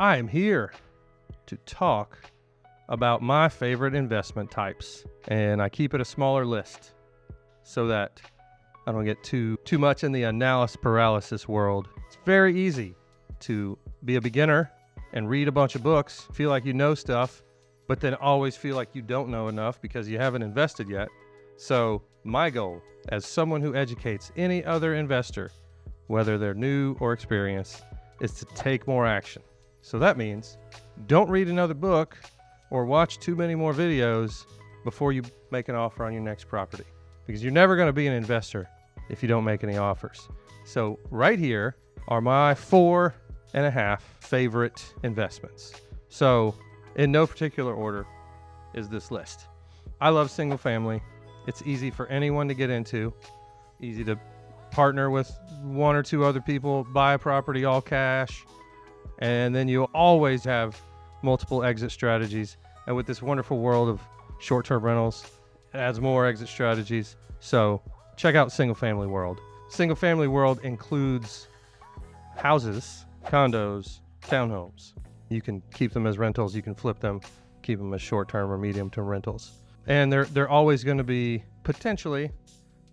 I am here to talk about my favorite investment types, and I keep it a smaller list so that I don't get too much in the analysis paralysis world. It's very easy to be a beginner and read a bunch of books, feel like you know stuff, but then always feel like you don't know enough because you haven't invested yet. So my goal as someone who educates any other investor, whether they're new or experienced, is to take more action. So that means don't read another book or watch too many more videos before you make an offer on your next property, because you're never going to be an investor if you don't make any offers. So right here are my 4.5 favorite investments. So in no particular order is this list. I love single family. It's easy for anyone to get into, easy to partner with one or two other people, buy a property all cash, and then you always have multiple exit strategies. And with this wonderful world of short-term rentals, it adds more exit strategies. So check out Single Family World. Single Family World includes houses, condos, townhomes. You can keep them as rentals, you can flip them, keep them as short-term or medium-term rentals. And they're always going to be potentially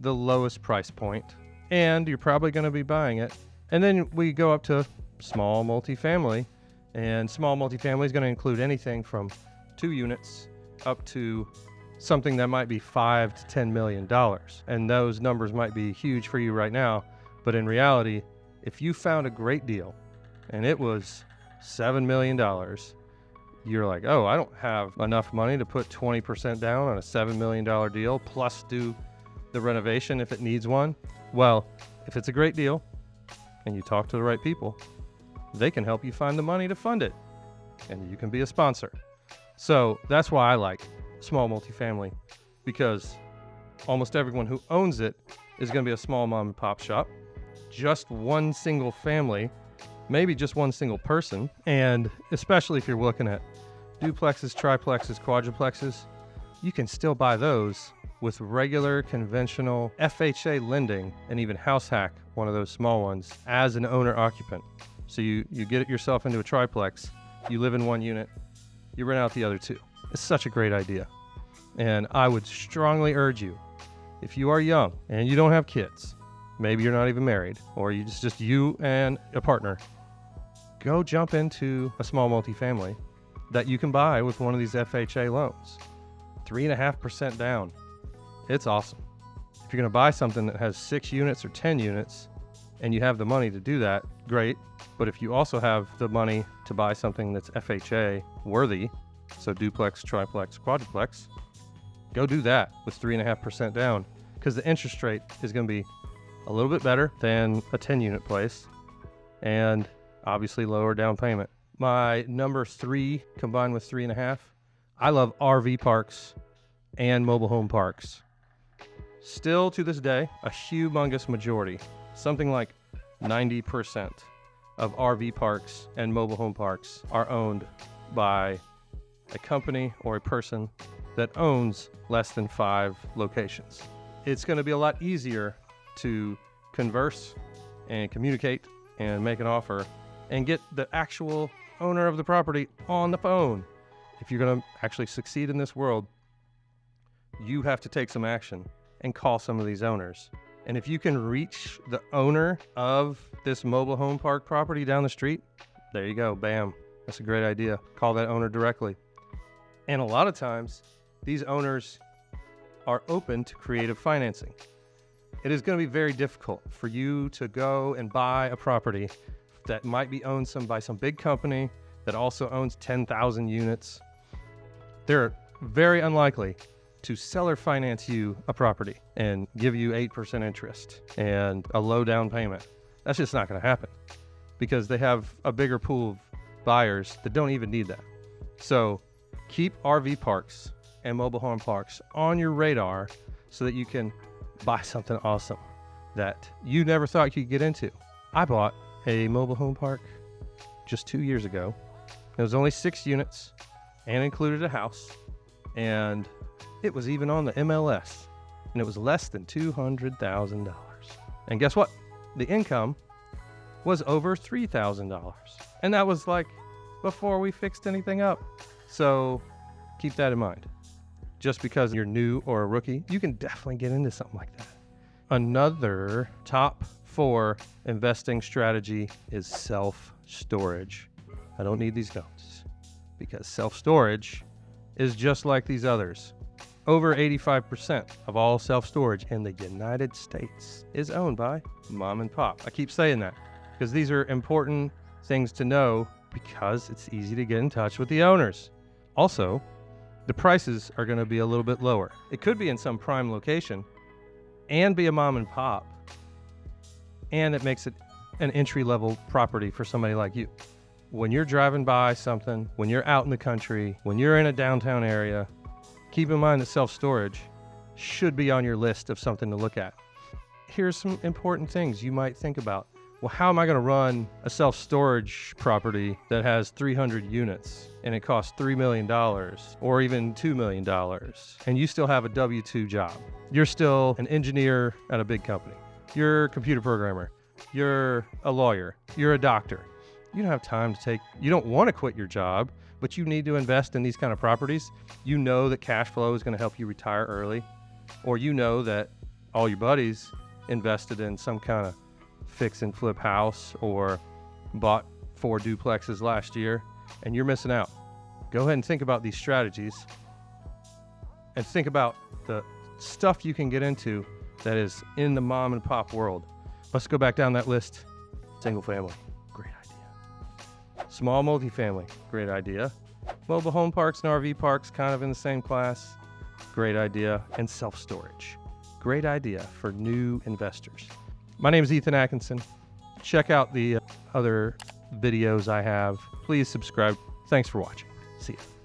the lowest price point, and you're probably going to be buying it. And then we go up to small multifamily, and small multifamily is going to include anything from 2 units up to something that might be $5 to $10 million. And those numbers might be huge for you right now, but in reality, if you found a great deal and it was $7 million, you're like, oh, I don't have enough money to put 20% down on a $7 million deal plus do the renovation if it needs one. Well, if it's a great deal and you talk to the right people, they can help you find the money to fund it, and you can be a sponsor. So that's why I like small multifamily, because almost everyone who owns it is going to be a small mom and pop shop, just one single family, maybe just one single person. And especially if you're looking at duplexes, triplexes, quadruplexes, you can still buy those with regular conventional FHA lending and even house hack one of those small ones as an owner occupant. So you get yourself into a triplex, you live in one unit, you rent out the other 2. It's such a great idea. And I would strongly urge you, if you are young and you don't have kids, maybe you're not even married, or you just you and a partner, go jump into a small multifamily that you can buy with one of these FHA loans. 3.5% down. It's awesome. If you're going to buy something that has 6 units or 10 units and you have the money to do that, great. But if you also have the money to buy something that's FHA worthy, so duplex, triplex, quadruplex, go do that with 3.5% down, because the interest rate is going to be a little bit better than a 10-unit place, and obviously lower down payment. My number 3 combined with 3.5, I love RV parks and mobile home parks. Still to this day, a humongous majority, something like 90% of RV parks and mobile home parks are owned by a company or a person that owns less than 5 locations. It's going to be a lot easier to converse and communicate and make an offer and get the actual owner of the property on the phone. If you're going to actually succeed in this world, you have to take some action and call some of these owners. And if you can reach the owner of this mobile home park property down the street, there you go, bam. That's a great idea. Call that owner directly. And a lot of times, these owners are open to creative financing. It is going to be very difficult for you to go and buy a property that might be owned by some big company that also owns 10,000 units. They're very unlikely to seller finance you a property and give you 8% interest and a low down payment. That's just not going to happen, because they have a bigger pool of buyers that don't even need that. So keep RV parks and mobile home parks on your radar so that you can buy something awesome that you never thought you could get into. I bought a mobile home park just 2 years ago. It was only 6 units and included a house, and it was even on the MLS, and it was less than $200,000. And guess what? The income was over $3,000. And that was like before we fixed anything up. So keep that in mind. Just because you're new or a rookie, you can definitely get into something like that. Another top 4 investing strategy is self-storage. I don't need these notes because self-storage is just like these others. Over 85% of all self-storage in the United States is owned by mom and pop. I keep saying that because these are important things to know because it's easy to get in touch with the owners. Also, the prices are going to be a little bit lower. It could be in some prime location and be a mom and pop, and it makes it an entry-level property for somebody like you. When you're driving by something, when you're out in the country, when you're in a downtown area, keep in mind that self-storage should be on your list of something to look at. Here's some important things you might think about. Well, how am I going to run a self-storage property that has 300 units and it costs $3 million or even $2 million and you still have a W-2 job? You're still an engineer at a big company. You're a computer programmer. You're a lawyer. You're a doctor. You don't have time to you don't want to quit your job, but you need to invest in these kind of properties. You know that cash flow is going to help you retire early, or you know that all your buddies invested in some kind of fix and flip house or bought 4 duplexes last year and you're missing out. Go ahead and think about these strategies and think about the stuff you can get into that is in the mom and pop world. Let's go back down that list. Single family, great idea. Small multifamily, great idea. Mobile home parks and RV parks, kind of in the same class, great idea. And self-storage, great idea for new investors. My name is Ethan Atkinson. Check out the other videos I have. Please subscribe. Thanks for watching. See ya.